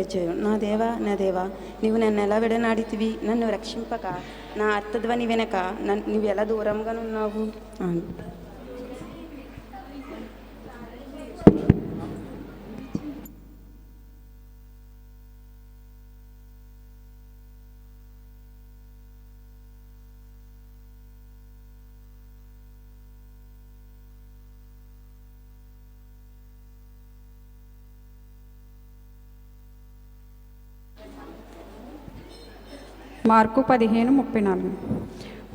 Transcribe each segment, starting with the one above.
వచ్చావు. నా దేవా నీవు నన్ను ఎలా విడనాడితివి, నన్ను రక్షింపక నా అర్థధ్వని వెనక నువ్వు ఎలా దూరంగా ఉన్నావు. మార్కు 15:34.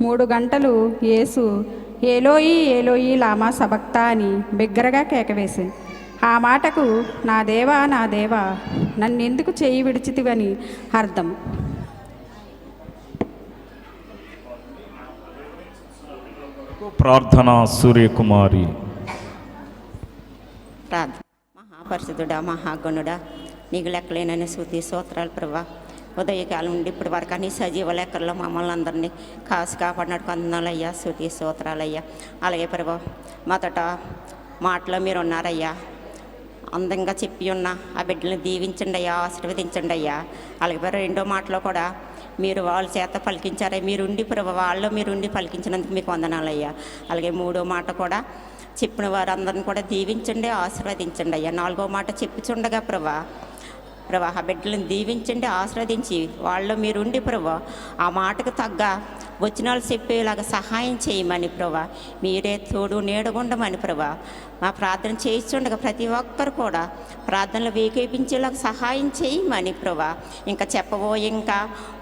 3 గంటలు యేసు ఏలోయి ఏలోయి లామా సబక్తా అని బిగ్గరగా కేకవేశాను. ఆ మాటకు నా దేవా నన్నెందుకు చేయి విడిచితివని అర్థం. ప్రార్థన సూర్యకుమారి. ప్రార్థన. మహాపరిశుద్ధుడా, మహాగణుడా, నీకు లెక్కలేనని స్తుతి స్తోత్రాలు ప్రభా. ఉదయకాలం నుండి ఇప్పటి వరకు అన్ని సజీవ లెక్కల్లో మమ్మల్ని అందరినీ కాసు కాపాడినట్టు వందనాలయ్యా, స్తుతి స్తోత్రాలయ్యా. అలాగే ప్రభా మొదట మాటలో మీరు ఉన్నారయ్యా, అందంగా చెప్పి ఉన్న ఆ బిడ్డలను దీవించండి అయ్యా, ఆశీర్వదించండి అయ్యా. అలాగే రెండో మాటలో కూడా మీరు వాళ్ళ చేత పలికించారా, మీరుండి ప్రభా వాళ్ళలో మీరుండి పలికించినందుకు మీకు వందనాలయ్యా. అలాగే మూడో మాట కూడా చెప్పిన వారందరిని కూడా దీవించండి, ఆశీర్వదించండి అయ్యా. నాలుగో మాట చెప్పుచుండగా ప్రభా ఆ బిడ్డలను దీవించండి, ఆశీర్వదించి వాళ్ళలో మీరుండి ప్రభా ఆ మాటకు తగ్గ వచనాలు చెప్పేలాగా సహాయం చేయమని ప్రభా, మీరే తోడు నీడగుండమని ప్రభా మా ప్రార్థన చేయిస్తుండగా ప్రతి ఒక్కరు కూడా ప్రార్థనలు వేకేపించేలాగా సహాయం చేయమని ప్రభా. ఇంకా ఇంకా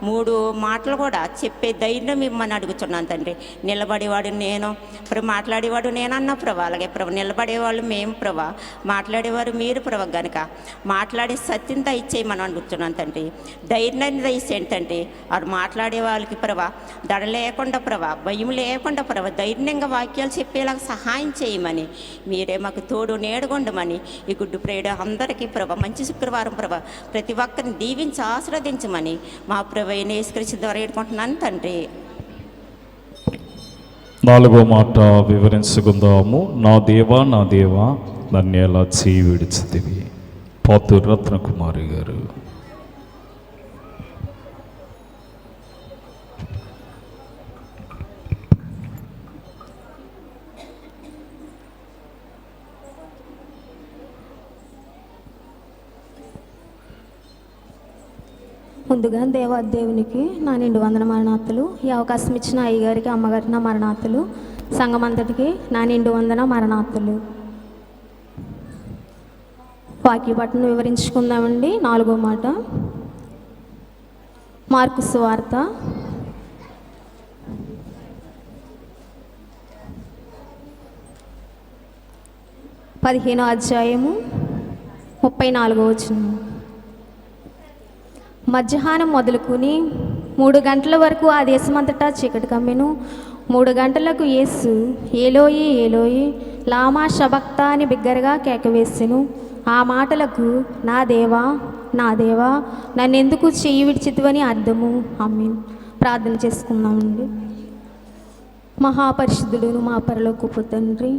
3 మాటలు కూడా చెప్పే ధైర్యం ఇమ్మని అడుగుతున్నాను తండ్రి. నిలబడేవాడు నేను, మాట్లాడేవాడు నేనన్నా ప్రభా. అలాగే ప్రభా నిలబడేవాళ్ళు మేము ప్రభా, మాట్లాడేవారు మీరు ప్రభా. కనుక మాట్లాడే సత్యం దయచేయమని అడుగుతున్నాను తండ్రి. ధైర్యాన్ని దయచేయండి తండ్రి. వారు మాట్లాడే వాళ్ళకి ప్రభా దడ లేకుండా ప్రభా, భయం లేకుండా ప్రభా ధైర్యంగా వాక్యాలు చెప్పేలాగా సహాయం చేయమని మీరే మాకు తోడు నేడుకొండమని ఈ గుడ్డు ప్రేడ అందరికీ ప్రభా మంచి శుక్రవారం ప్రభా ప్రతి ఒక్కరిని దీవించి ఆశీర్వదించమని మా ప్రభు యేసుక్రీస్తు ద్వారా వేడుకుంటున్నాను తండ్రి. 4వ మాట వివరించుకుందాము. నా దేవా నన్ను ఎలా చేయి విడిచితివి. పాతూరు రత్నకుమారి గారు. ముందుగా దేవునికి నా నిండు వందన మరణాతులు. ఈ అవకాశం ఇచ్చిన అయ్యగారికి, అమ్మగారికి నా మరణాతులు. సంఘం అంతటికి నా నిండు వందన మరణాతులు. వాక్య పట్టణం వివరించుకుందామండి. 4వ మాట మార్కు సువార్త 15వ అధ్యాయము 34వ వచనం. మధ్యాహ్నం మొదలుకొని 3 గంటల వరకు ఆ దేశమంతటా చీకటి కమ్మెను. 3 గంటలకు యేసు ఏలోయి ఏలోయి లామా సబక్తా అని బిగ్గరగా కేకవేసెను. ఆ మాటలకు నా దేవా నన్నెందుకు చెయ్యి విడిచితివని అర్థము. ఆమేన్. ప్రార్థన చేసుకుందామండి. మహాపరిశుద్ధుడును మా పరలోకపు తండ్రి,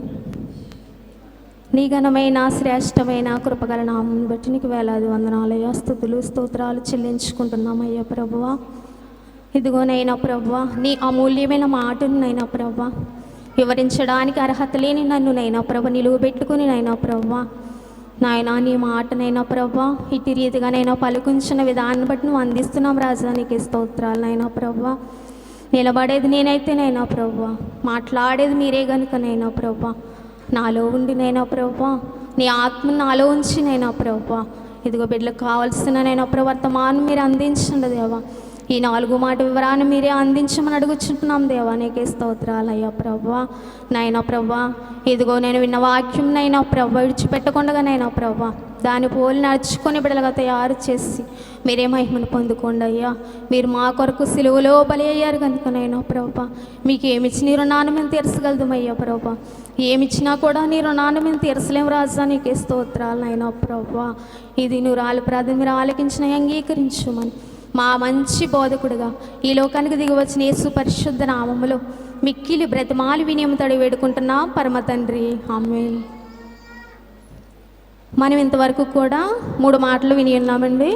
నీ ఘనమైన శ్రేష్టమైన కృపగల నామం బట్టి నీకు వేలాది వందనాలయ్యా, స్తుతులు స్తోత్రాలు చెల్లించుకుంటున్నామయ్యా ప్రభువా. ఇదిగోనైనా ప్రభువా నీ అమూల్యమైన మాటను నైనా ప్రభువా వివరించడానికి అర్హత లేని నన్ను నైనా ప్రభు నిలువబెట్టుకుని నైనా ప్రభువా నాయనా నీ మాటనైనా ప్రభువా ఇటు రీతిగానైనా పలుకుంచిన విధాన్ని బట్టి నువ్వు అందిస్తున్నాం రాజా. నీకు స్తోత్రాలు నైనా ప్రభువా. నిలబడేది నేనైతేనైనా ప్రభువా, మాట్లాడేది మీరే కనుకనైనా ప్రభువా నాలో ఉండి నైనా ప్రభువా నీ ఆత్మను నాలో ఉంచి నైనా ప్రభువా ఇదిగో బిడ్డలకు కావాల్సిన నైనా ప్రవర్తమానం మీరు అందించండి దేవా. ఈ 4 మాట వివరాన్ని మీరే అందించమని అడుగుచుంటున్నాం దేవా. నీకే స్తోత్రాలు అయ్యా ప్రభువా. నైనా ప్రభువా ఇదిగో నేను విన్న వాక్యం నైనా ప్రభువా విడిచిపెట్టకుండా నైనా ప్రభువా దాని పోలి నడుచుకొని బిడ్డలుగా తయారు చేసి మీరే మహిమను పొందుకోండి అయ్యా. మీరు మా కొరకు సిలువలో బలి అయ్యారు కనుకనైనా ప్రభువా మీకు ఏమిచ్చి నీ రుణాన్ని మేము తీర్చగలదుమయ్యా ప్రభువా. ఏమిచ్చినా కూడా నీ రుణాన్ని మేము తీర్చలేము రాజా. నీకే స్తోత్రాలు అయినా ప్రభువా. ఇది నువ్వు రాలి ప్రార్థన మీరు ఆలకించిన అంగీకరించమని మా మంచి బోధకుడుగా ఈ లోకానికి దిగివచ్చిన యేసు పరిశుద్ధ నామములో మిక్కిలి బ్రతిమాలి వినియముతోడి వేడుకుంటున్నా పరమ తండ్రి. ఆమేన్. మనం ఇంతవరకు కూడా 3 మాటలు విని ఉన్నామండి.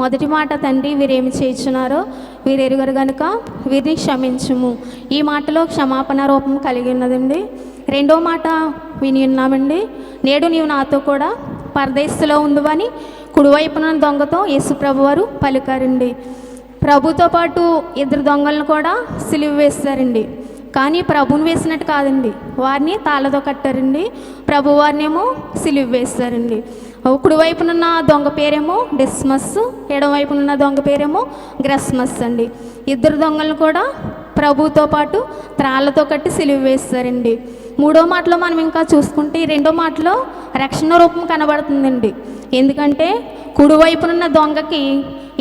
మొదటి మాట, తండ్రి వీరేమి చేయించున్నారో వీరు ఎరుగరు గనుక వీరిని క్షమించుము. ఈ మాటలో క్షమాపణ రూపం కలిగి ఉన్నదండి. రెండో మాట విని ఉన్నామండి, నేడు నీవు నాతో కూడా పరదేశంలో ఉందువని కుడివైపున దొంగతో యేసుప్రభు వారు పలికారండి. ప్రభుతో పాటు 2 దొంగలను కూడా సిలువ వేశారండి. కానీ ప్రభుని వేసినట్టు కాదండి, వారిని తాళ్ళతో కట్టారండి. ప్రభు వారినేమో సిలువ వేశారండి. కుడివైపునున్న దొంగ పేరేమో డిస్మస్, ఎడమవైపునున్న దొంగ పేరేమో గ్రస్మస్ అండి. 2 దొంగలను కూడా ప్రభుతో పాటు త్రాళ్ళతో కట్టి సిలువ వేస్తారండి. 3వ మాటలో మనం ఇంకా చూసుకుంటే ఈ 2వ మాటలో రక్షణ రూపం కనబడుతుందండి. ఎందుకంటే కుడివైపునున్న దొంగకి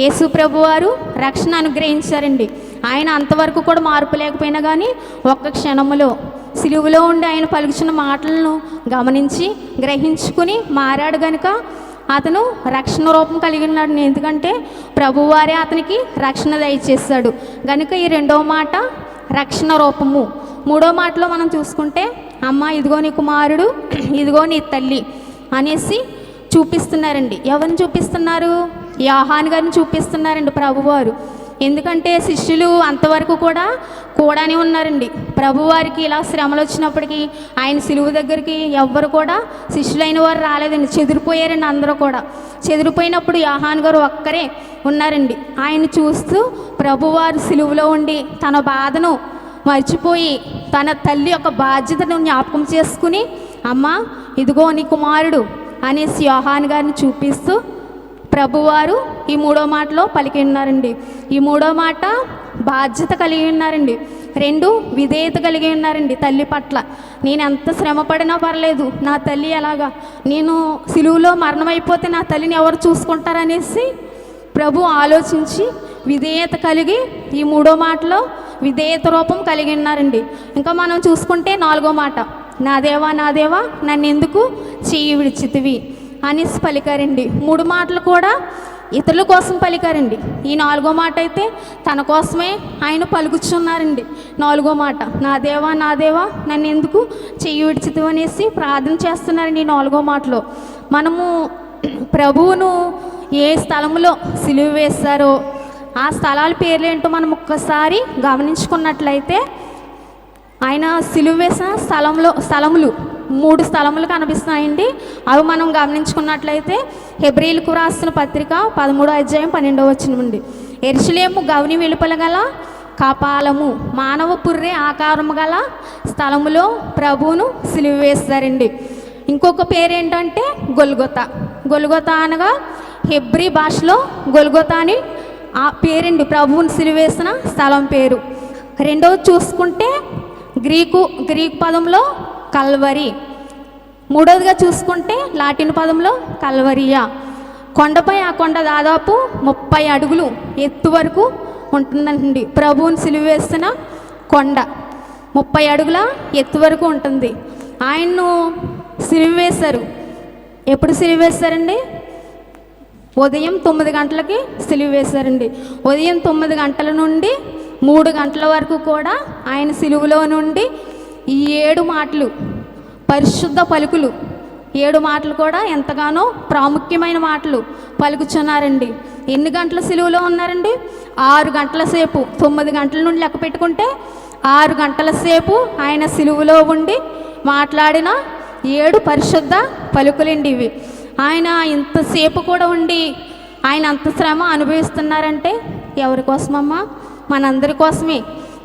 యేసు ప్రభు వారు రక్షణ అనుగ్రహించారండి. ఆయన అంతవరకు కూడా మార్పు లేకపోయినా కానీ ఒక్క క్షణములో సిలువలో ఉండి ఆయన పలుకుచున్న మాటలను గమనించి గ్రహించుకుని మారాడు గనుక అతను రక్షణ రూపం కలిగి ఉన్నాడు. ఎందుకంటే ప్రభువారే అతనికి రక్షణ దయచేశాడు గనుక ఈ 2వ మాట రక్షణ రూపము. 3వ మాటలో మనం చూసుకుంటే అమ్మ ఇదిగో నీ కుమారుడు, ఇదిగో నీ తల్లి అనేసి చూపిస్తున్నారండి. ఎవరిని చూపిస్తున్నారు? యోహాను గారిని చూపిస్తున్నారండి ప్రభువారు. ఎందుకంటే శిష్యులు అంతవరకు కూడానే ఉన్నారండి. ప్రభువారికి ఇలా శ్రమలు వచ్చినప్పటికీ ఆయన సిలువ దగ్గరికి ఎవ్వరు కూడా శిష్యులైన వారు రాలేదండి. చెదిరిపోయారండి. అందరూ కూడా చెదిరిపోయినప్పుడు యోహాను గారు ఒక్కరే ఉన్నారండి. ఆయన చూస్తూ ప్రభువారు సిలువలో ఉండి తన బాధను మర్చిపోయి తన తల్లి యొక్క బాధ్యతను జ్ఞాపకం చేసుకుని అమ్మ ఇదిగో నీ కుమారుడు అనేసి యోహాను గారిని చూపిస్తూ ప్రభువారు ఈ 3వ మాటలో పలికి ఉన్నారండి. ఈ 3వ మాట బాధ్యత కలిగి ఉన్నారండి. 2 విధేయత కలిగి ఉన్నారండి తల్లి పట్ల. నేను ఎంత శ్రమ పడినా పర్లేదు, నా తల్లి ఎలాగా, నేను సిలువలో మరణమైపోతే నా తల్లిని ఎవరు చూసుకుంటారనేసి ప్రభు ఆలోచించి విధేయత కలిగి ఈ 3వ మాటలో విధేయత రూపం కలిగి ఉన్నారండి. ఇంకా మనం చూసుకుంటే 4వ మాట, నా దేవా నా దేవా నన్ను ఎందుకు చెయ్యి విడిచితివి అనేసి పలికారండి. 3 మాటలు కూడా ఇతరుల కోసం పలికారండి. ఈ 4వ మాట అయితే తన కోసమే ఆయన పలుకుచున్నారండి. 4వ మాట, నా దేవా నా దేవా నన్ను ఎందుకు చెయ్యి విడిచితివి అనేసి ప్రార్థన చేస్తున్నారండి. ఈ 4వ మాటలో మనము ప్రభువును ఏ స్థలంలో సిలువ వేశారో ఆ స్థలాల పేర్లు ఏంటో మనం ఒక్కసారి గమనించుకున్నట్లయితే ఆయన సిలువ వేసిన స్థలములు 3 స్థలములు కనిపిస్తున్నాయండి. అవి మనం గమనించుకున్నట్లయితే హెబ్రీలకు రాసిన పత్రిక 13వ అధ్యాయం 12వ వచనం నుండి యెరూషలేము గవని వెలుపల గల కపాలము మానవ పుర్రె ఆకారము గల స్థలములో ప్రభువును సిలువ వేస్తారండి. ఇంకొక పేరు ఏంటంటే గొల్గొతా. గొల్గొతా అనగా హెబ్రీ భాషలో గొల్గొతా అని ఆ పేరండి, ప్రభువును సిలువ వేసిన స్థలం పేరు. 2వది చూసుకుంటే గ్రీకు పదంలో కల్వరి. 3వదిగా చూసుకుంటే లాటిన్ పదంలో కల్వరియా. కొండపై ఆ కొండ దాదాపు 30 అడుగులు ఎత్తు వరకు ఉంటుందండి. ప్రభువుని సిలువ వేసిన కొండ 30 అడుగుల ఎత్తు వరకు ఉంటుంది. ఆయన్ను సిలువ వేశారు. ఎప్పుడు సిలువ వేశారండి? ఉదయం 9 గంటలకి సిలువ వేశారండి. ఉదయం 9 గంటల నుండి 3 గంటల వరకు కూడా ఆయన సిలువలో నుండి ఈ 7 మాటలు పరిశుద్ధ పలుకులు, 7 మాటలు కూడా ఎంతగానో ప్రాముఖ్యమైన మాటలు పలుకుచున్నారండి. ఎన్ని గంటల సిలువలో ఉన్నారండి? 6 గంటల సేపు. 9 గంటల నుండి లెక్క పెట్టుకుంటే 6 గంటల సేపు ఆయన సిలువలో ఉండి మాట్లాడిన 7 పరిశుద్ధ పలుకులండి ఇవి. ఆయన ఇంతసేపు కూడా ఉండి ఆయన అంత శ్రమ అనుభవిస్తున్నారంటే ఎవరి కోసమమ్మా? మనందరి కోసమే.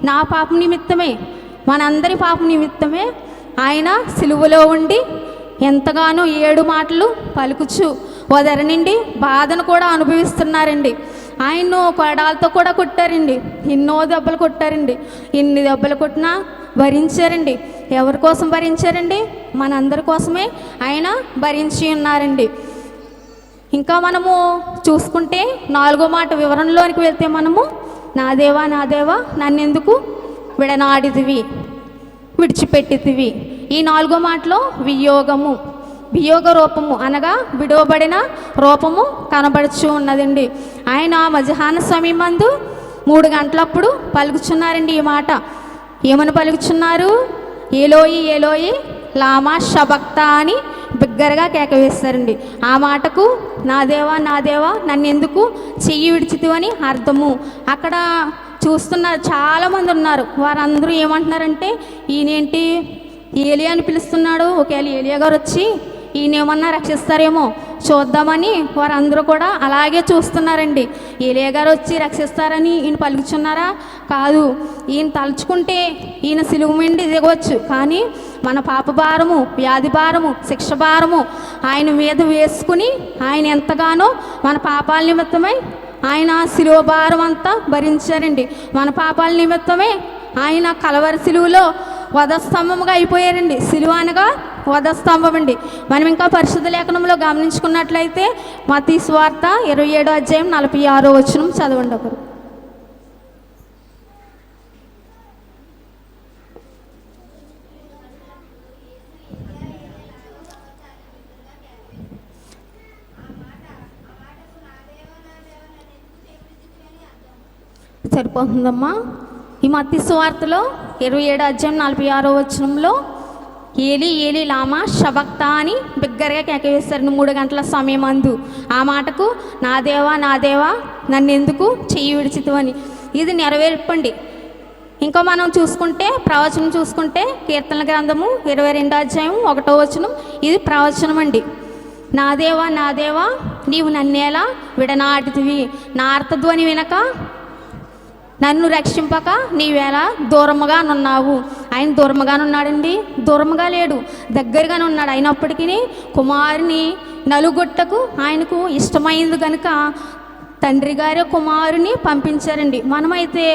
నా పాపం నిమిత్తమే, మనందరి పాపం నిమిత్తమే ఆయన సిలువలో ఉండి ఎంతగానో 7 మాటలు పలుకుచు వదర నుండి బాధను కూడా అనుభవిస్తున్నారండి. ఆయన్ను కొడాలతో కూడా కొట్టారండి. ఎన్నో దెబ్బలు కొట్టారండి. ఎన్ని దెబ్బలు కొట్టినా భరించారండి. ఎవరి కోసం భరించారండి? మనందరి కోసమే ఆయన భరించి ఉన్నారండి. ఇంకా మనము చూసుకుంటే 4వ మాట వివరణలోనికి వెళ్తే మనము నా దేవా నా దేవా నన్నెందుకు విడనాడితివి విడిచిపెట్టితివి. ఈ 4వ మాటలో వియోగ రూపము అనగా విడవబడిన రూపము కనబడుచు ఉన్నదండి. ఆయన మధ్యాహ్న సమయమందు 3 గంటలప్పుడు పలుకుచున్నారండి. ఈ మాట ఏమని పలుకుచున్నారు? ఏలోయి ఏలోయి లామా షబక్తా అని బిగ్గరగా కేక వేస్తారండి. ఆ మాటకు నా దేవా నన్ను ఎందుకు చెయ్యి విడిచితివని అర్థము. అక్కడ చూస్తున్నారు, చాలామంది ఉన్నారు. వారందరూ ఏమంటున్నారంటే, ఈయనేంటి ఏలియా అని పిలుస్తున్నాడు, ఒకవేళ ఏలియా గారు వచ్చి ఈయనేమన్నా రక్షిస్తారేమో చూద్దామని వారందరూ కూడా అలాగే చూస్తున్నారండి. ఏలియా గారు వచ్చి రక్షిస్తారని ఈయన పలుకుచున్నారా? కాదు. ఈయన తలుచుకుంటే ఈయన సిలువ మీద దిగవచ్చు, కానీ మన పాప భారము, వ్యాధి భారము, శిక్ష భారము ఆయన మీద వేసుకుని ఆయన ఎంతగానో మన పాపాల నిమిత్తమై ఆయన సిలువ భారం అంతా భరించారండి. మన పాపాల నిమిత్తమే ఆయన కలవరి సిలువలో వధస్తంభముగా అయిపోయారండి. సిలువ అనగా వధస్తంభం అండి. మనం ఇంకా పరిశుద్ధ లేఖనంలో గమనించుకున్నట్లయితే మత్తయి సువార్త 27వ అధ్యాయం 46వ వచనం చదవండి ఒకరు. సరిపోతుందమ్మా. ఈ మత్తయి సువార్తలో 27వ అధ్యాయం 46వ వచనంలో ఏలి ఏలి లామా శబక్తా అని బిగ్గరగా కేకవేశారు 3 గంటల సమయం అందు. ఆ మాటకు నా దేవా నన్ను ఎందుకు చెయ్యి విడిచితివని. ఇది నెరవేర్పండి. ఇంకా మనం చూసుకుంటే ప్రవచనం చూసుకుంటే కీర్తనల గ్రంథము 22వ అధ్యాయం 1వ వచనం, ఇది ప్రవచనం అండి. నా దేవా నీవు నన్నేలా విడనాటితివి, నా అర్థధ్వని వినక నన్ను రక్షింపక నీవేళ దూరముగా నున్నావు. ఆయన దూరముగానున్నాడండి? దూరముగా లేడు, దగ్గరగానే ఉన్నాడు. అయినప్పటికీ కుమారుని నలుగొట్టకు ఆయనకు ఇష్టమైంది కనుక తండ్రి గారే కుమారుని పంపించారండి. మనమైతే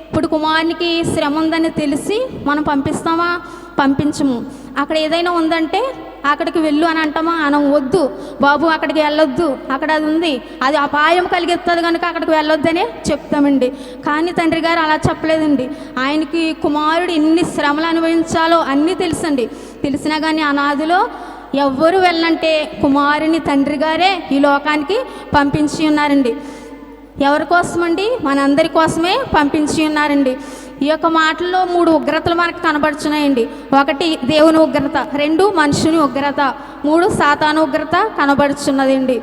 ఇప్పుడు కుమారునికి శ్రమ ఉందని తెలిసి మనం పంపిస్తామా? పంపించము. అక్కడ ఏదైనా ఉందంటే అక్కడికి వెళ్ళు అని అంటామా? అనం. వద్దు బాబు, అక్కడికి వెళ్ళొద్దు, అక్కడ అది ఉంది, అది అపాయం కలిగిస్తుంది కనుక అక్కడికి వెళ్ళొద్దనే చెప్తామండి. కానీ తండ్రి గారు అలా చెప్పలేదండి. ఆయనకి కుమారుడు ఎన్ని శ్రమలు అనుభవించాలో అన్నీ తెలుసండి. తెలిసినా కానీ అనాదిలో ఎవ్వరు వెళ్ళంటే కుమారుని తండ్రి గారే ఈ లోకానికి పంపించి ఉన్నారండి. ఎవరి కోసమండి? మనందరి కోసమే పంపించి ఉన్నారండి. ఈ యొక్క మాటల్లో 3 ఉగ్రతలు మనకు కనబడుచున్నాయండి. 1 దేవుని ఉగ్రత, 2 మనుషుని ఉగ్రత, 3 సాతాను ఉగ్రత కనబడుచున్నదండి.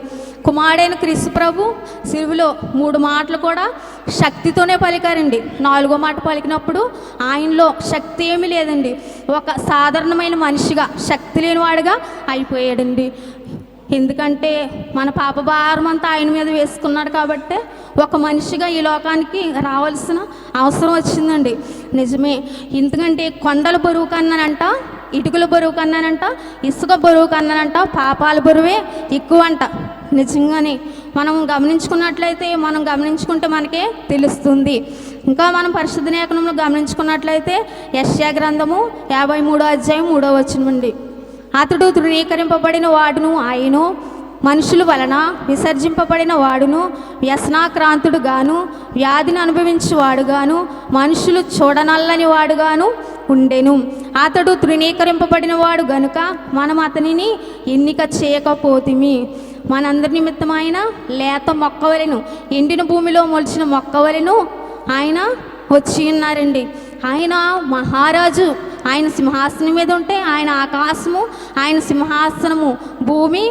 కుమారుడైన క్రీస్తు ప్రభు సిలువలో 3 మాటలు కూడా శక్తితోనే పలికారండి. 4వ మాట పలికినప్పుడు ఆయనలో శక్తి ఏమీ లేదండి. ఒక సాధారణమైన మనిషిగా, శక్తి లేనివాడుగా అయిపోయాడండి. ఎందుకంటే మన పాప భారం అంతా ఆయన మీద వేసుకున్నాడు కాబట్టి ఒక మనిషిగా ఈ లోకానికి రావాల్సిన అవసరం వచ్చిందండి. నిజమే. ఎందుకంటే కొండల బరువు కన్నానంట, ఇటుకల బరువు కన్నానంట, ఇసుక బరువు కన్నానంట, పాపాల బరువే ఎక్కువ అంట. నిజంగానే మనం గమనించుకుంటే మనకే తెలుస్తుంది. ఇంకా మనం పరిశుద్ధ లేఖనంలో గమనించుకున్నట్లయితే యెషయా గ్రంథము 53వ అధ్యాయం 3వ వచనం అండి. అతడు తృణీకరింపబడిన వాడును, ఆయను మనుషుల వలన విసర్జింపబడిన వాడును, వ్యసనాక్రాంతుడు గాను, వ్యాధిని అనుభవించువాడుగాను, మనుషులు చూడనల్లని వాడుగాను ఉండెను. అతడు తృణీకరింపబడిన వాడు గనుక మనం అతనిని ఎన్నిక చేయకపోతిమి. మనందరి నిమిత్తమైన లేత మొక్కవలెను, ఎండిన భూమిలో మొలిచిన మొక్కవలెను ఆయన వచ్చి ఉన్నారండి. ఆయన మహారాజు. ఆయన సింహాసనం మీద ఉంటే ఆయన ఆకాశము, ఆయన సింహాసనము, భూమి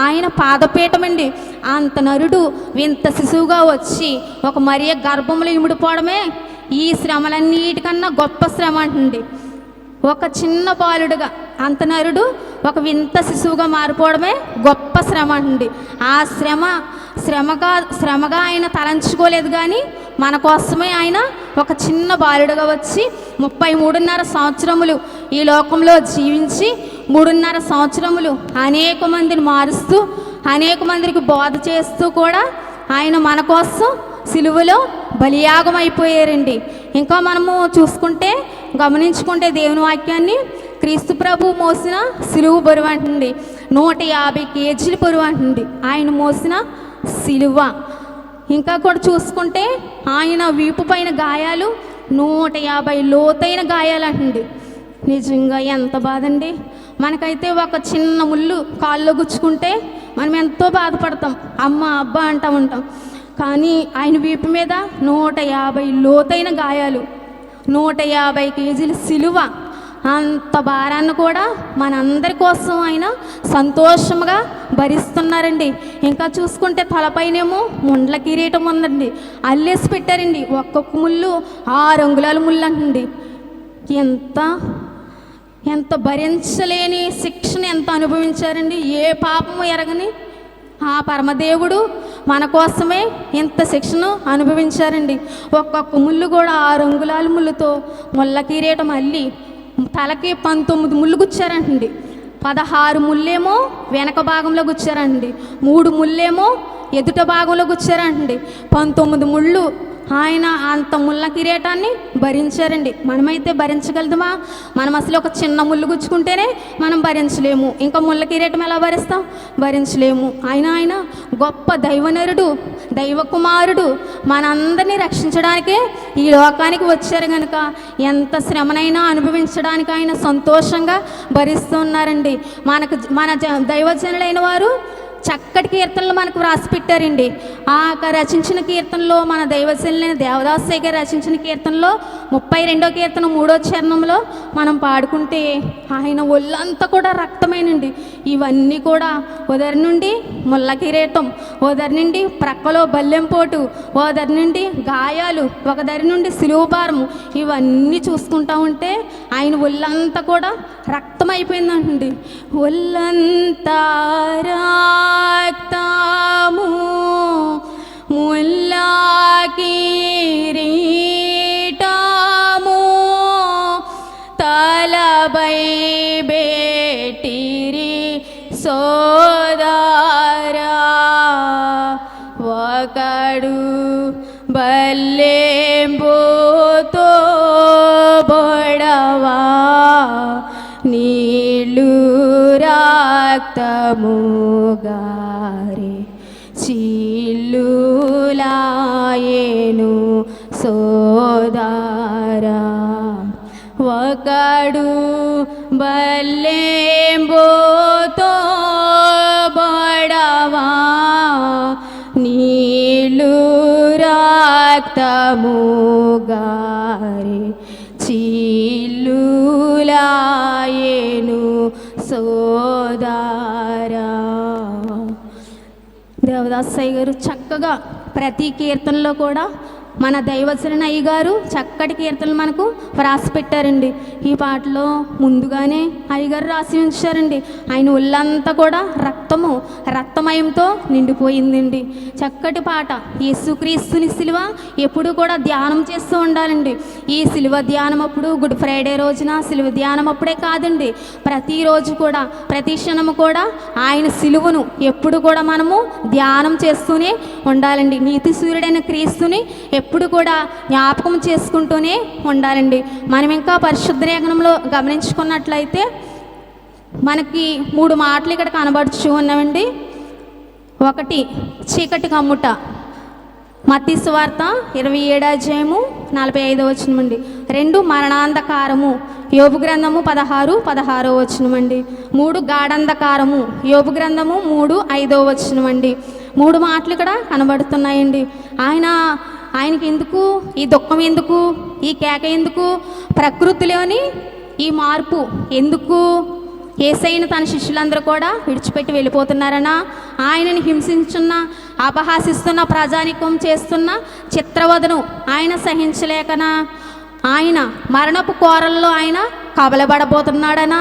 ఆయన పాదపీఠం అండి. అంత నరుడు వింత శిశువుగా వచ్చి ఒక మరియ గర్భంలో ఇమిడిపోవడమే ఈ శ్రమలన్నిటికన్నా గొప్ప శ్రమ అంటుంది. ఒక చిన్న బాలుడుగా అంత నరుడు ఒక వింత శిశువుగా మారిపోవడమే గొప్ప శ్రమ అండి. ఆ శ్రమగా ఆయన తలంచుకోలేదు, కానీ మన కోసమే ఆయన ఒక చిన్న బాలుడుగా వచ్చి 33.5 సంవత్సరములు ఈ లోకంలో జీవించి 3.5 సంవత్సరములు అనేక మందిని మారుస్తూ అనేక మందికి బోధ చేస్తూ కూడా ఆయన మన కోసం సిలువలో బలియాగం అయిపోయారండి. ఇంకా మనము గమనించుకుంటే దేవుని వాక్యాన్ని క్రీస్తు ప్రభు మోసిన సిలువ బరువు అంటుంది 150 కేజీల బరువు అంటుంది ఆయన మోసిన సిలువ. ఇంకా కూడా చూసుకుంటే ఆయన వీపు పైన గాయాలు 150 లోతైన గాయాలు అంటుంది. నిజంగా ఎంత బాధ అండి. మనకైతే ఒక చిన్న ముళ్ళు కాల్లో గుచ్చుకుంటే మనం ఎంతో బాధపడతాం, అమ్మ అబ్బా అంటూ ఉంటాం. కానీ ఆయన వీపు మీద 150 లోతైన గాయాలు, 150 కేజీల సిలువ. అంత భారాన్ని కూడా మనందరి కోసం ఆయన సంతోషంగా భరిస్తున్నారండి. ఇంకా చూసుకుంటే తలపైనేమో ముండ్ల కిరీటం ఉందండి, అల్లేసి పెట్టారండి. ఒక్కొక్క ముళ్ళు 6 అంగుళాల ముళ్ళు అంటండి. ఎంత భరించలేని శిక్షను ఎంత అనుభవించారండి. ఏ పాపము ఎరగని ఆ పరమదేవుడు మన కోసమే ఇంత శిక్షను అనుభవించారండి. ఒక్కొక్క ముళ్ళు కూడా 6 అంగుళాల ముళ్ళుతో ముళ్ళ కిరీటం అల్లి తలకి 19 ముళ్ళు గుచ్చారంటండి. 16 ముళ్ళేమో వెనక భాగంలో గుచ్చారండి, 3 ముళ్ళేమో ఎదుట భాగంలో గుచ్చారంటండి. 19 ముళ్ళు ఆయన అంత ముళ్ళ కిరీటాన్ని భరించారండి. మనమైతే భరించగలదుమా? మనం అసలు ఒక చిన్న ముళ్ళు గుచ్చుకుంటేనే మనం భరించలేము, ఇంకా ముళ్ళ కిరీటం ఎలా భరిస్తాం? భరించలేము. ఆయన గొప్ప దైవనరుడు, దైవ కుమారుడు, మనందరినీ రక్షించడానికే ఈ లోకానికి వచ్చారు కనుక ఎంత శ్రమనైనా అనుభవించడానికి ఆయన సంతోషంగా భరిస్తూ ఉన్నారండి. మన దైవజనులైన వారు చక్కటి కీర్తనలు మనకు వ్రాసి పెట్టారండి. ఆ రచించిన కీర్తనలో మన దైవజనులైన దేవదాసయ్య గారు రచించిన కీర్తనలో 32వ కీర్తన 3వ చరణంలో మనం పాడుకుంటే ఆయన ఒళ్ళంతా కూడా రక్తమేనండి. ఇవన్నీ కూడా ఉదరి నుండి ముళ్ళ కిరీటం, ఉదరి నుండి ప్రక్కలో బల్లెంపోటు, ఉదరి నుండి గాయాలు, ఒక దరి నుండి సిలువ భారము, ఇవన్నీ చూసుకుంటా ఉంటే ఆయన ఒళ్ళంతా కూడా రక్తం అయిపోయిందండి. ఒళ్ళంతా రక్తము ముళ్ళ కిరీటము తలపై బెట్టిరి సోదరా, ఒకడు బల్లెంబుతో బొడవా, నీళ్ళు రక్తముగారే చిల్లులాయేను సోదరా, ఒకడు బల్లెంబుతో బొడవా, నీళ్ళు రక్తముగారే చిల్లులాయేను సోదరా. దేవదాసయ్య గారు చక్కగా ప్రతి కీర్తనలో కూడా మన దైవజన అయ్య గారు చక్కటి కీర్తనలు మనకు వ్రాసి పెట్టారండి. ఈ పాటలో ముందుగానే అయ్యగారు రాసి ఉంచారండి. ఆయన ఒళ్ళంతా కూడా రక్తమయంతో నిండిపోయిందండి. చక్కటి పాట. యేసుక్రీస్తుని సిలువ ఎప్పుడు కూడా ధ్యానం చేస్తూ ఉండాలండి. ఈ సిలువ ధ్యానం అప్పుడు గుడ్ ఫ్రైడే రోజున సిలువ ధ్యానం అప్పుడే కాదండి, ప్రతిరోజు కూడా ప్రతి క్షణము కూడా ఆయన సిలువను ఎప్పుడు కూడా మనము ధ్యానం చేస్తూనే ఉండాలండి. నీతి సూర్యుడైన క్రీస్తుని ఎప్పుడు కూడా జ్ఞాపకం చేసుకుంటూనే ఉండాలండి. మనం ఇంకా పరిశుద్ధ లేఖనంలో గమనించుకున్నట్లయితే మనకి 3 మాటలు ఇక్కడ కనబడుచు ఉన్నామండి. 1 చీకటి కమ్ముట, మత్తయి సువార్త 27:45 వచనమండి. 2 మరణాంధకారము, యోబు గ్రంథము 16:16 వచనమండి. 3 గాఢంధకారము, యోబు గ్రంథము 3:5 వచనమండి. 3 మాటలు ఇక్కడ కనబడుతున్నాయండి. ఆయనకి ఎందుకు ఈ దుఃఖం, ఎందుకు ఈ కేక, ఎందుకు ప్రకృతిలోని ఈ మార్పు ఎందుకు? యేసయ్యను తన శిష్యులందరూ కూడా విడిచిపెట్టి వెళ్ళిపోతున్నారనా? ఆయనని హింసించున్న, అపహాసిస్తున్న, ప్రజానికం చేస్తున్న చిత్రవదను ఆయన సహించలేకనా? ఆయన మరణపు కోరల్లో ఆయన కబలబడబోతున్నాడనా?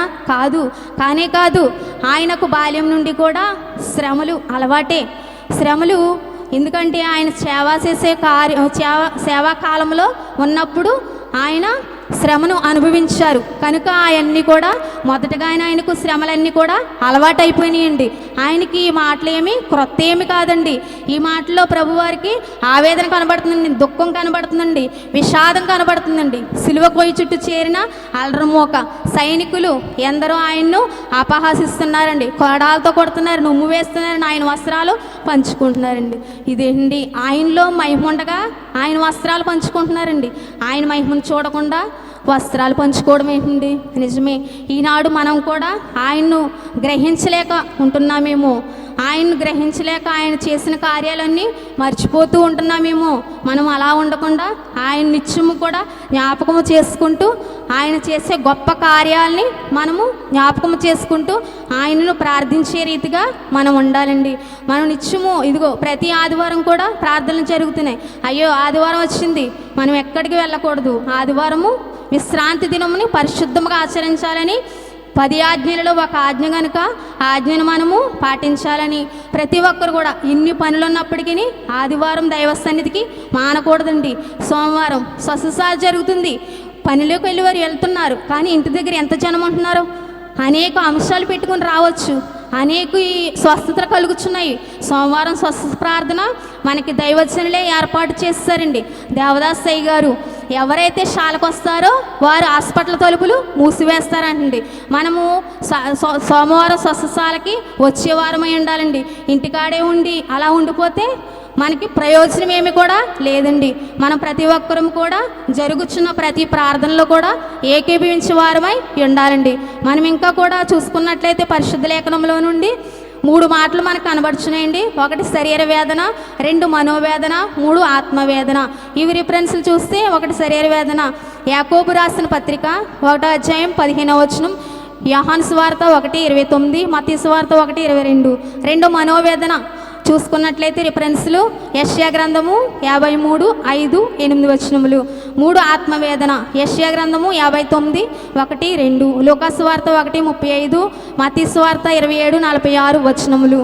కానే కాదు. ఆయనకు బాల్యం నుండి కూడా శ్రమలు అలవాటే. శ్రమలు ఎందుకంటే ఆయన సేవా కాలంలో ఉన్నప్పుడు ఆయన శ్రమను అనుభవించారు కనుక అవన్నీ కూడా మొదటగా ఆయనకు శ్రమలన్నీ కూడా అలవాటైపోయినాయండి. ఆయనకి ఈ మాటలు ఏమి క్రొత్త ఏమి కాదండి. ఈ మాటలో ప్రభువారికి ఆవేదన కనబడుతుందండి, దుఃఖం కనబడుతుందండి, విషాదం కనబడుతుందండి. సిలువ కొయ్యి చుట్టూ చేరిన అలరమోక సైనికులు ఎందరో ఆయన్ను అపహాసిస్తున్నారండి, కొరడాలతో కొడుతున్నారు, నుమ్ము వేస్తున్నారని ఆయన వస్త్రాలు పంచుకుంటున్నారండి. ఇదేంటి, ఆయనలో మహిమ ఉండగా ఆయన వస్త్రాలు పంచుకుంటున్నారండి. ఆయన మహిమను చూడకుండా వస్త్రాలు పంచుకోవడం ఏంటండి? నిజమే, ఈనాడు మనం కూడా ఆయన్ను గ్రహించలేక ఉంటున్నామేమో. ఆయన్ని గ్రహించలేక ఆయన చేసిన కార్యాలన్నీ మర్చిపోతూ ఉంటున్నామేమో. మనం అలా ఉండకుండా ఆయన నిత్యము కూడా జ్ఞాపకము చేసుకుంటూ ఆయన చేసే గొప్ప కార్యాలని మనము జ్ఞాపకము చేసుకుంటూ ఆయనను ప్రార్థించే రీతిగా మనం ఉండాలండి. మనం నిత్యము ఇదిగో ప్రతి ఆదివారం కూడా ప్రార్థనలు జరుగుతున్నాయి. అయ్యో ఆదివారం వచ్చింది, మనం ఎక్కడికి వెళ్ళకూడదు, ఆదివారము విశ్రాంతి దినముని పరిశుద్ధంగా ఆచరించాలని 10 ఆజ్ఞలలో ఒక ఆజ్ఞ కనుక ఆజ్ఞను మనము పాటించాలని ప్రతి ఒక్కరు కూడా ఇన్ని పనులు ఉన్నప్పటికీ ఆదివారం దైవ సన్నిధికి మానకూడదండి. సోమవారం స్వస్థసాల జరుగుతుంది, పనిలోకి వెళ్ళి వారు వెళ్తున్నారు, కానీ ఇంటి దగ్గర ఎంత జనం ఉంటున్నారు, అనేక అంశాలు పెట్టుకుని రావచ్చు, అనేక స్వస్థతలు కలుగుతున్నాయి. సోమవారం స్వస్థ ప్రార్థన మనకి దైవజనులే ఏర్పాటు చేస్తారండి. దేవదాసయ్య గారు ఎవరైతే శాలకు వస్తారో వారు హాస్పిటల్ తలుపులు మూసివేస్తారంటండి. మనము సోమవారం స్వస్థశాలకి వచ్చే వారమై ఉండాలండి. ఇంటికాడే ఉండి అలా ఉండిపోతే మనకి ప్రయోజనం ఏమి కూడా లేదండి. మనం ప్రతి ఒక్కరం కూడా జరుగుతున్న ప్రతి ప్రార్థనలో కూడా ఏకీభవించే వారమై ఉండాలండి. మనం ఇంకా కూడా చూసుకున్నట్లయితే పరిశుద్ధ లేఖనంలో నుండి 3 మాటలు మనకు కనబడుచున్నాయండి. 1 శరీర వేదన, 2 మనోవేదన, 3 ఆత్మవేదన. ఇవి రిఫరెన్స్లు చూస్తే 1 శరీర వేదన యాకోబు రాసిన పత్రిక 1వ అధ్యాయం 15వ వచనం, యోహాను సువార్త 1:29, మత్తయి సువార్త 1:22. 2 మనోవేదన చూసుకున్నట్లయితే రిఫరెన్స్లు యెషయా గ్రంథము 53:5-8 వచనములు. 3 ఆత్మవేదన యెషయా గ్రంథము 59:1-2, లూకాసు వార్త 1:35, మత్తయి సువార్త 27:46 వచనములు.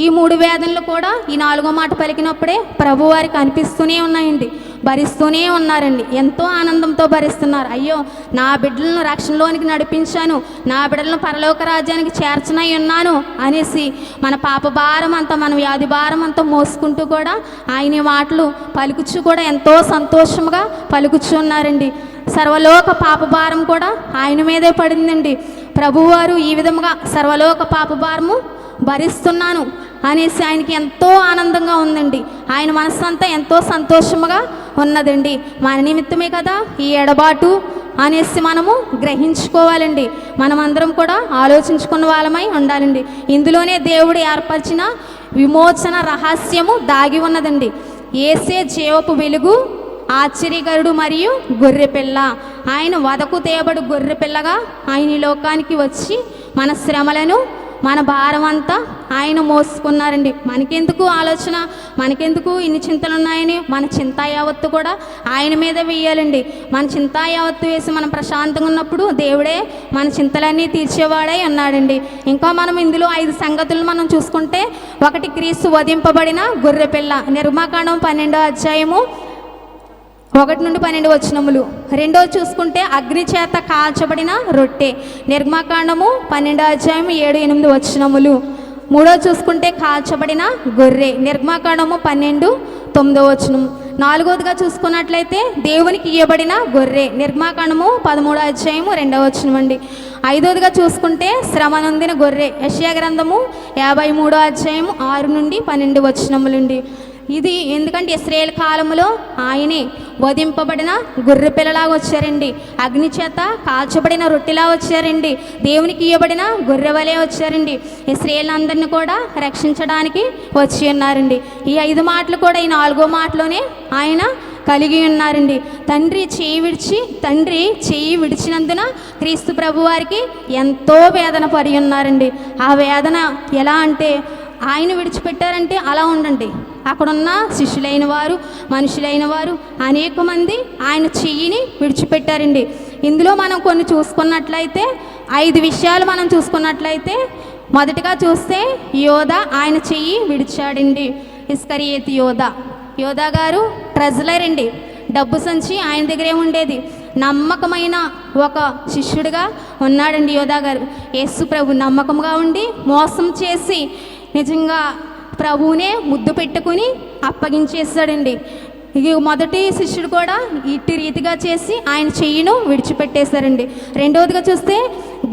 ఈ 3 వేదనలు కూడా ఈ 4వ మాట పలికినప్పుడే ప్రభు వారికి అనిపిస్తూనే ఉన్నాయండి, భరిస్తూనే ఉన్నారండి. ఎంతో ఆనందంతో భరిస్తున్నారు. అయ్యో నా బిడ్డలను రక్షణలోనికి నడిపించాను, నా బిడ్డలను పరలోక రాజ్యానికి చేర్చనై ఉన్నాను అనేసి మన పాప భారం అంతా, మన వ్యాధి భారం అంతా మోసుకుంటూ కూడా ఆయన మాటలు పలుకుచు కూడా ఎంతో సంతోషంగా పలుకుచు ఉన్నారండి. సర్వలోక పాప భారం కూడా ఆయన మీదే పడిందండి. ప్రభువారు ఈ విధముగా సర్వలోక పాప భారము భరిస్తున్నాను అనేసి ఆయనకి ఎంతో ఆనందంగా ఉందండి. ఆయన మనస్సంతా ఎంతో సంతోషముగా ఉన్నదండి. మన నిమిత్తమే కదా ఈ ఎడబాటు అనేసి మనము గ్రహించుకోవాలండి. మనమందరం కూడా ఆలోచించుకున్న వాళ్ళమై ఉండాలండి. ఇందులోనే దేవుడు ఏర్పరిచిన విమోచన రహస్యము దాగి ఉన్నదండి. యేసే జీవపు వెలుగు, ఆశ్చర్యకరుడు మరియు గొర్రెపిల్ల. ఆయన వదకు తేబడు గొర్రెపిల్లగా ఆయన ఈ లోకానికి వచ్చి మన శ్రమలను, మన భారం అంతా ఆయన మోసుకున్నారండి. మనకెందుకు ఆలోచన, మనకెందుకు ఇన్ని చింతలు ఉన్నాయని మన చింతా యావత్తు కూడా ఆయన మీద వేయాలండి. మన చింతా యావత్తు వేసి మనం ప్రశాంతంగా ఉన్నప్పుడు దేవుడే మన చింతలన్నీ తీర్చేవాడై ఉన్నాడండి. ఇంకా మనం ఇందులో 5 సంగతులు మనం చూసుకుంటే, 1 క్రీస్తు వధింపబడిన గొర్రెపిల్ల, నిర్గమకాండం 12వ అధ్యాయము 1-12 వచనములు. 2వ చూసుకుంటే అగ్ని చేత కాల్చబడిన రొట్టె, నిర్గమకాండము 12వ అధ్యాయం 7-8 వచనములు. 3వ చూసుకుంటే కాల్చబడిన గొర్రె, నిర్గమకాండము 12:9 వచనం. 4వదిగా చూసుకున్నట్లయితే దేవునికి ఇయ్యబడిన గొర్రె, నిర్గమకాండము 13వ అధ్యాయము 2వ వచనం అండి. 5వదిగా చూసుకుంటే శ్రమ నొందిన గొర్రె, యెషయా గ్రంథము 53వ అధ్యాయము 6-12 వచనములండి. ఇది ఎందుకంటే ఇశ్రాయేలు కాలంలో ఆయనే వధింపబడిన గొర్రె పిల్లలాగా వచ్చారండి, అగ్ని చేత కాల్చబడిన రొట్టెలా వచ్చారండి, దేవునికి ఇవ్వబడిన గొర్రె వలె వచ్చారండి. ఇశ్రాయేలు అందరినీ కూడా రక్షించడానికి వచ్చి ఉన్నారండి. ఈ 5 మాటలు కూడా ఈ 4వ మాటలోనే ఆయన కలిగి ఉన్నారండి. తండ్రి చేయి విడిచినందున క్రీస్తు ప్రభు వారికి ఎంతో వేదన పడి ఉన్నారండి. ఆ వేదన ఎలా అంటే, ఆయన విడిచిపెట్టారంటే అలా ఉండండి. అక్కడున్న శిష్యులైన వారు, మనుషులైన వారు అనేక మంది ఆయన చెయ్యిని విడిచిపెట్టారండి. ఇందులో మనం కొన్ని చూసుకున్నట్లయితే 5 విషయాలు మనం చూసుకున్నట్లయితే, మొదటిగా చూస్తే యోధా ఆయన చెయ్యి విడిచాడండి. ఇస్కరియోతు యోధా గారు ట్రెజరర్ అండి. డబ్బు సంచి ఆయన దగ్గరే ఉండేది. నమ్మకమైన ఒక శిష్యుడిగా ఉన్నాడండి యోధా గారు. యేసు ప్రభు నమ్మకంగా ఉండి మోసం చేసి నిజంగా ప్రభువునే ముద్దు పెట్టుకుని అప్పగించేస్తాడండి. ఇది మొదటి శిష్యుడు కూడా ఇట్టి రీతిగా చేసి ఆయన చెయ్యిను విడిచిపెట్టేశారండి. 2వదిగా చూస్తే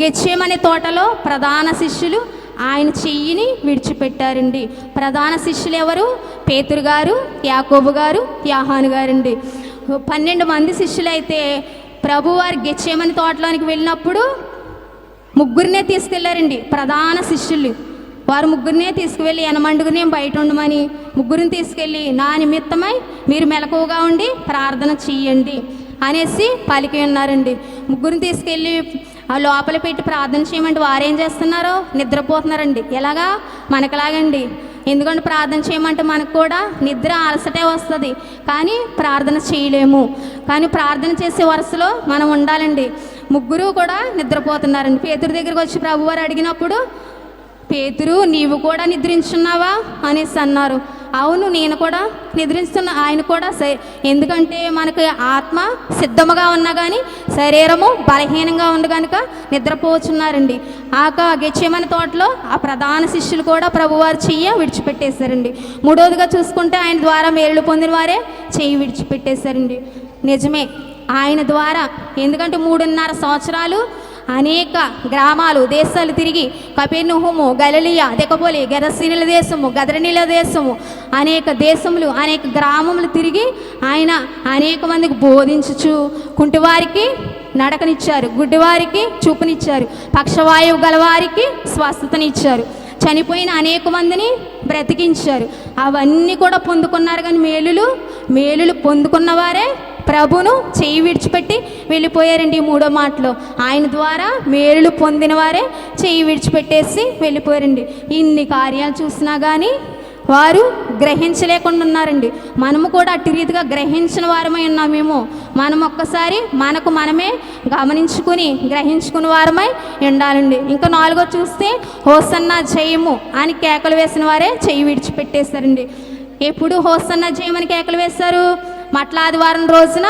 గెత్సేమనే తోటలో ప్రధాన శిష్యులు ఆయన చెయ్యిని విడిచిపెట్టారండి. ప్రధాన శిష్యులు ఎవరు? పేతురు గారు, యాకోబు గారు, యోహాను గారండి. 12 మంది శిష్యులైతే ప్రభువారు గెత్సేమనే తోటలోనికి వెళ్ళినప్పుడు 3 తీసుకెళ్లారండి ప్రధాన శిష్యులు. వారు ముగ్గురినే తీసుకువెళ్ళి ఎనమండుగునే బయట ఉండమని ముగ్గురిని తీసుకెళ్ళి నా నిమిత్తమై మీరు మెలకువగా ఉండి ప్రార్థన చెయ్యండి అనేసి పలికి ఉన్నారండి. ముగ్గురిని తీసుకెళ్ళి ఆ లోపల పెట్టి ప్రార్థన చేయమంటే వారేం చేస్తున్నారో నిద్రపోతున్నారండి. ఎలాగా మనకులాగండి. ఎందుకంటే ప్రార్థన చేయమంటే మనకు కూడా నిద్ర అలసటే వస్తుంది, కానీ ప్రార్థన చేయలేము. కానీ ప్రార్థన చేసే వరుసలో మనం ఉండాలండి. ముగ్గురు కూడా నిద్రపోతున్నారండి. పేతురు దగ్గరికి వచ్చి ప్రభువారు అడిగినప్పుడు, పేతురు నీవు కూడా నిద్రించున్నావా అనేసి అన్నారు. అవును, నేను కూడా నిద్రిస్తున్నా. ఆయన కూడా ఎందుకంటే మనకి ఆత్మ సిద్ధముగా ఉన్నా కానీ శరీరము బలహీనంగా ఉంది కనుక నిద్రపోచున్నారండి. గెత్సేమనే తోటలో ఆ ప్రధాన శిష్యులు కూడా ప్రభువారు చెయ్యి విడిచిపెట్టేశారండి. మూడవదిగా చూసుకుంటే ఆయన ద్వారా మేలు పొందిన వారే చెయ్యి విడిచిపెట్టేశారండి. నిజమే, ఆయన ద్వారా. ఎందుకంటే 3.5 సంవత్సరాలు అనేక గ్రామాలు దేశాలు తిరిగి కపెర్నహూము, గలిలయ, దెకపోలి, గెరసీనుల దేశము, గదరనీల దేశము, అనేక దేశములు అనేక గ్రామములు తిరిగి ఆయన అనేక మందికి బోధించుచు కుంటివారికి నడకనిచ్చారు, గుడ్డివారికి చూపునిచ్చారు, పక్షవాయువు గలవారికి స్వస్థతనిచ్చారు, చనిపోయిన అనేక మందిని బ్రతికించారు. అవన్నీ కూడా పొందుకున్నారు. కానీ మేలులు పొందుకున్నవారే ప్రభును చెయ్యి విడిచిపెట్టి వెళ్ళిపోయారండి. ఈ 3వ మాటలో ఆయన ద్వారా మేలులు పొందిన వారే చెయ్యి విడిచిపెట్టేసి వెళ్ళిపోయారండి. ఇన్ని కార్యాలు చూసినా కానీ వారు గ్రహించలేకుండా ఉన్నారండి. మనము కూడా అట్టి రీతిగా గ్రహించిన వారమై ఉన్నామేమో. మనం ఒక్కసారి మనకు మనమే గమనించుకుని గ్రహించుకుని వారమై ఉండాలండి. ఇంకా 4వ చూస్తే హోసన్నా జయము అని కేకలు వేసిన వారే చెయ్యి విడిచిపెట్టేశారండి. ఎప్పుడు హోసన్నా జయమని కేకలు వేశారు? మట్ల ఆదివారం రోజున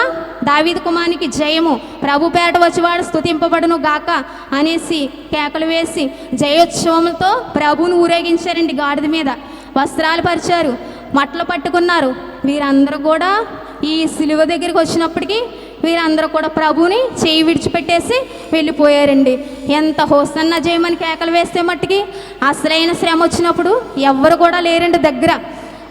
దావీదు కుమారునికి జయము, ప్రభు పేరట వచ్చేవాడు స్తుతింపబడును గాక అనేసి కేకలు వేసి జయోత్సవంతో ప్రభువును ఊరేగించారండి. గాడిద మీద వస్త్రాలు పరిచారు, మట్టలు పట్టుకున్నారు. వీరందరూ కూడా ఈ సిలువ దగ్గరికి వచ్చినప్పటికీ వీరందరూ కూడా ప్రభువుని చేయి విడిచిపెట్టేసి వెళ్ళిపోయారండి. ఎంత హోసన్నా జయమని కేకలు వేస్తే మట్టుకి అసలైన శ్రమ వచ్చినప్పుడు ఎవ్వరు కూడా లేరండి దగ్గర.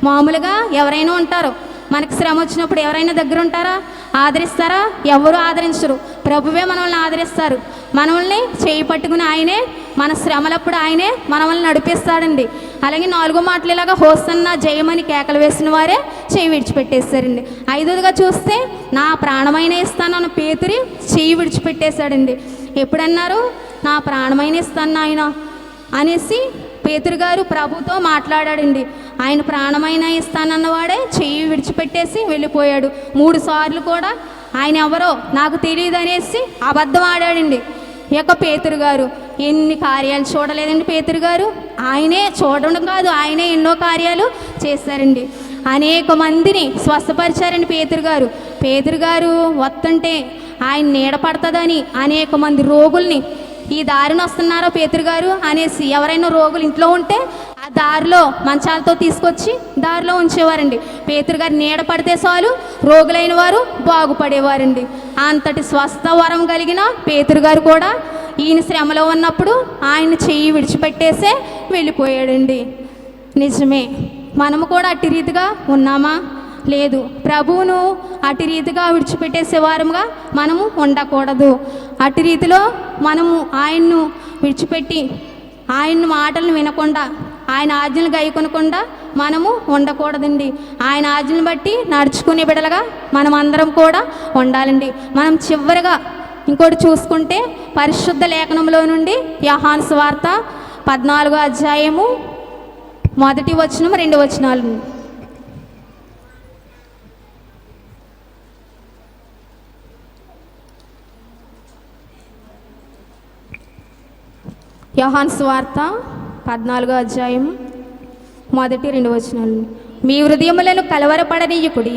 మామూలుగా ఎవరైనా ఉంటారు, మనకి శ్రమ వచ్చినప్పుడు ఎవరైనా దగ్గర ఉంటారా? ఆదరిస్తారా? ఎవరు ఆదరించరు. ప్రభువే మనల్ని ఆదరిస్తారు. మనల్ని చేయి పట్టుకుని ఆయనే మన శ్రమలప్పుడు ఆయనే మనల్ని నడిపిస్తాడండి. అలాగే 4వ మాటలు ఇలాగా హోసన్నా జయమని కేకలు వేసిన వారే చేయి విడిచిపెట్టేశారండి. 5వదిగా చూస్తే నా ప్రాణమైన ఇస్తానన్న పేతురి చేయి విడిచిపెట్టేశాడండి. ఎప్పుడన్నారు? నా ప్రాణమైన ఇస్తాను ఆయన అనేసి పేతురు గారు ప్రభుతో మాట్లాడాడండి. ఆయన ప్రాణమైన ఇస్తానన్నవాడే చెయ్యి విడిచిపెట్టేసి వెళ్ళిపోయాడు. 3 సార్లు కూడా ఆయన ఎవరో నాకు తెలియదు అనేసి అబద్ధం ఆడాడండి. ఈ యొక్క పేతురు గారు ఎన్ని కార్యాలు చూడలేదండి. పేతురు గారు ఆయనే చూడడం కాదు, ఆయనే ఎన్నో కార్యాలు చేశారండి. అనేక మందిని స్వస్థపరిచారండి పేతురు గారు వస్తుంటే ఆయన నీడ పడుతుందని అనేక మంది రోగుల్ని ఈ దారిని వస్తున్నారో పేతురు గారు అనేసి ఎవరైనా రోగులు ఇంట్లో ఉంటే ఆ దారిలో మంచాలతో తీసుకొచ్చి దారిలో ఉంచేవారండి. పేతురు గారు నీడ పడితే చాలు రోగులైన వారు బాగుపడేవారండి. అంతటి స్వస్థ వరం కలిగిన పేతురు గారు కూడా ఈయన శ్రమలో ఉన్నప్పుడు ఆయన చెయ్యి విడిచిపెట్టేసే వెళ్ళిపోయాడండి. నిజమే, మనము కూడా అట్టి రీతిగా ఉన్నామా? లేదు. ప్రభువును అటు రీతిగా విడిచిపెట్టేసేవారుగా మనము ఉండకూడదు. అటు రీతిలో మనము ఆయన్ను విడిచిపెట్టి ఆయన మాటలను వినకుండా ఆయన ఆజ్ఞలు గైకొనకుండా మనము ఉండకూడదండి. ఆయన ఆజ్ఞను బట్టి నడుచుకునే బిడలుగా మనం అందరం కూడా ఉండాలండి. మనం చివరిగా ఇంకోటి చూసుకుంటే పరిశుద్ధ లేఖనంలో నుండి యోహాను సువార్త 14వ అధ్యాయము 1వ వచనం 2వ వచనాలు. యోహాను సువార్త 14వ అధ్యాయం 1, 2 వచనాలు. మీ హృదయములను కలవరపడనీయకుడి,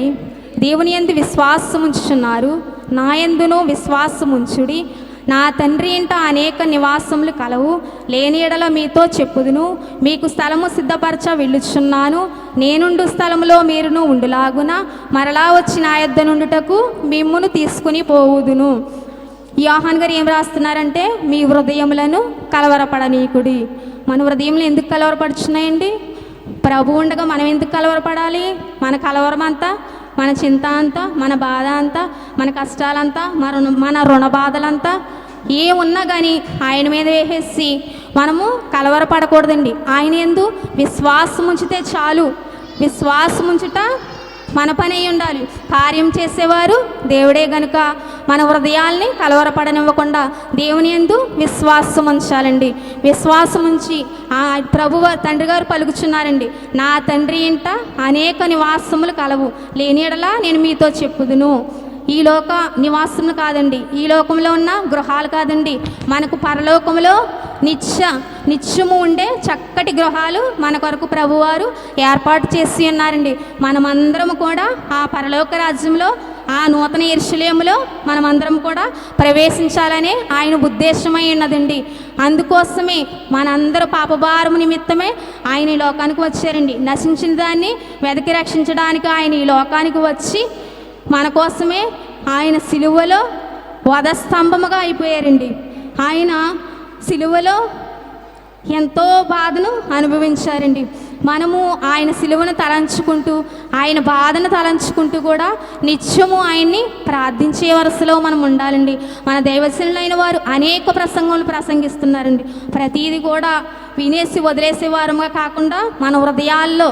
దేవుని యందు విశ్వాసముంచుచున్నారు, నా యందును విశ్వాసముంచుడి. నా తండ్రి ఇంట అనేక నివాసములు కలవు, లేని ఎడల మీతో చెప్పుదును. మీకు స్థలము సిద్ధపరచ వెళ్ళుచున్నాను. నేనుండు స్థలములో మీరును ఉండులాగున మరలా వచ్చి నా యొద్ద నుండుటకు మిమ్మును తీసుకుని పోవుదును. యోహాన్ గారు ఏం రాస్తున్నారంటే మీ హృదయములను కలవరపడనీకుడి. మన హృదయములు ఎందుకు కలవరపడుచున్నాయండి? ప్రభు ఉండగా మనం ఎందుకు కలవరపడాలి? మన కలవరం అంతా, మన చింత అంతా, మన బాధ అంతా, మన కష్టాలంతా, మన రుణ బాధలంతా ఏమున్నా కానీ ఆయన మీద వేసేసి మనము కలవరపడకూడదండి. ఆయన యందు విశ్వాసం ఉంచితే చాలు. విశ్వాసం ఉంచుట మన పని అయి ఉండాలి. కార్యం చేసేవారు దేవుడే గనుక మన హృదయాల్ని కలవరపడనివ్వకుండా దేవుని యందు విశ్వాసం ఉంచాలండి. విశ్వాసం ఉంచి ఆ ప్రభువు తండ్రి గారు పలుకుచున్నారండి, నా తండ్రి ఇంట అనేక నివాసములు కలవు, లేని యెడల నేను మీతో చెప్పుదును. ఈ లోక నివాసము కాదండి, ఈ లోకంలో ఉన్న గృహాలు కాదండి, మనకు పరలోకంలో నిత్యము ఉండే చక్కటి గృహాలు మన కొరకు ప్రభువారు ఏర్పాటు చేసి ఉన్నారండి. మనమందరము కూడా ఆ పరలోక రాజ్యంలో, ఆ నూతన యెరూషలేములో మనమందరం కూడా ప్రవేశించాలనే ఆయన ఉద్దేశమై ఉన్నదండి. అందుకోసమే మనందరూ పాపభారము నిమిత్తమే ఆయన ఈ లోకానికి వచ్చారండి. నశించిన దాన్ని వెతికి రక్షించడానికి ఆయన ఈ లోకానికి వచ్చి మన కోసమే ఆయన సిలువలో వధస్తంభముగా అయిపోయారండి. ఆయన సిలువలో ఎంతో బాధను అనుభవించారండి. మనము ఆయన సిలువను తలంచుకుంటూ, ఆయన బాధను తలంచుకుంటూ కూడా నిత్యము ఆయన్ని ప్రార్థించే వరుసలో మనం ఉండాలండి. మన దైవజనులైన వారు అనేక ప్రసంగములు ప్రసంగిస్తున్నారండి. ప్రతీది కూడా వినేసి వదిలేసే వారముగా కాకుండా మన హృదయాల్లో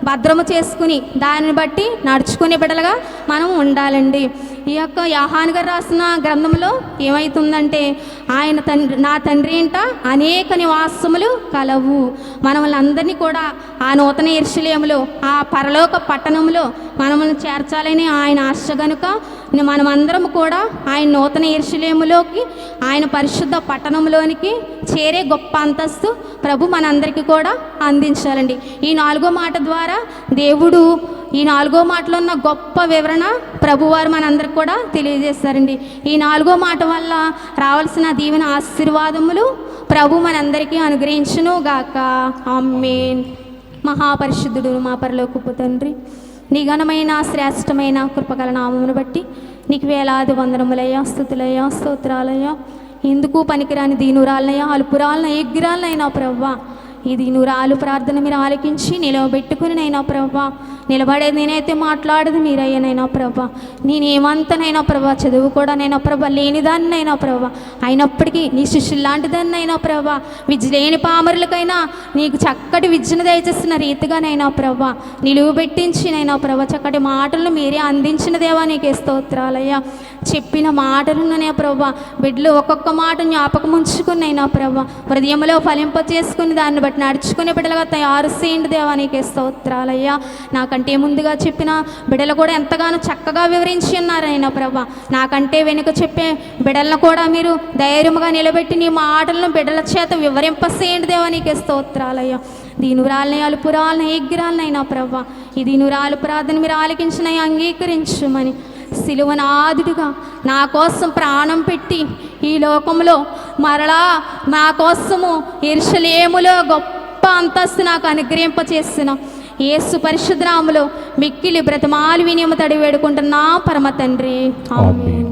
భద్రము చేసుకుని దానిని బట్టి నడుచుకునే బిడ్డలుగా మనం ఉండాలండి. ఈ యొక్క యోహాను గారు రాసిన గ్రంథంలో ఏమవుతుందంటే, ఆయన నా తండ్రి ఇంట అనేక నివాసములు కలవు. మనల్ని అందరినీ కూడా ఆ నూతన యెరూషలేములో, ఆ పరలోక పట్టణంలో మనల్ని చేర్చాలని ఆయన ఆశ గనుక మనమందరం కూడా ఆయన నూతన యెరూషలేములోకి, ఆయన పరిశుద్ధ పట్టణంలోనికి చేరే గొప్ప అంతస్తు ప్రభు మనందరికీ కూడా అందించాలండి. ఈ 4వ మాట ద్వారా దేవుడు, ఈ 4వ మాటలో ఉన్న గొప్ప వివరణ ప్రభువారు మనందరికి కూడా తెలియజేస్తారండి. ఈ 4వ మాట వల్ల రావాల్సిన దీవెన ఆశీర్వాదములు ప్రభు మనందరికీ అనుగ్రహించును గాక. ఆమేన్. మహాపరిశుద్ధుడు మా పరలోకపు తండ్రి, నీ ఘనమైన శ్రేష్టమైన కృపగల నామమును బట్టి నీకు వేలాది వందనములయ్యా, స్తుతులయ్యా, స్తోత్రాలయ్యా. ఎందుకు పనికిరాని దీనురాలనయ్యా, అల్పురాలనయ్యా, ఎగ్గిరాలనైనా ప్రవ్వా, ఈ దీనురాలు ప్రార్థన మీరు ఆలకించి నిలవబెట్టుకుని నైనా ప్రవ్వా, నిలబడేది నేనైతే మాట్లాడేది మీరయ్యనైనా ప్రభా. నేనేమంతనైనా ప్రభా, చదువు కూడా నైనా ప్రభా లేనిదాన్నైనా ప్రభా, అయినప్పటికీ నీ శిష్యుల్లాంటిదాన్నైనా ప్రభా, విద్య లేని పామరులకైనా నీకు చక్కటి విద్యను దయచేసిన రీతిగానైనా ప్రభా నిలువబెట్టించినైనా ప్రభా, చక్కటి మాటలను మీరే అందించిన దేవా నీకే స్తోత్రాలయ్యా. చెప్పిన మాటలనే ప్రభా బిడ్డలు ఒక్కొక్క మాట జ్ఞాపకం ఉంచుకున్నైనా ప్రభా హృదయంలో ఫలింప చేసుకుని దాన్ని బట్టి నడుచుకునే బిడ్డలుగా తయారు చేయండి దేవా నీకే స్తోత్రాలయ్యా. నాకంటే ముందుగా చెప్పిన బిడ్డలు కూడా ఎంతగానో చక్కగా వివరించి ఉన్నారైనా ప్రభా, నాకంటే వెనుక చెప్పే బిడ్డలను కూడా మీరు ధైర్యంగా నిలబెట్టి నీ మాటలను బిడ్డల చేత వివరింపసేయండి దేవా నీకే స్తోత్రాలయ్యా. దీనురాలని అలుపురాలని ఎగ్గిరాలనైనా ప్రభా, ఈ దీనురాలు ప్రార్థన మీరు ఆలకించిన అంగీకరించుమని సిలువనాదుడుగా నా కోసం ప్రాణం పెట్టి ఈ లోకంలో మరలా నా కోసము యెరూషలేములో గొప్ప అంతస్తు నాకు అనుగ్రహింపచేసిన యేసు పరిశుద్ధ నామములో మిక్కిలి బ్రతమాలు వినియము తడి వేడుకుంటున్నా పరమ తండ్రి. ఆమేన్.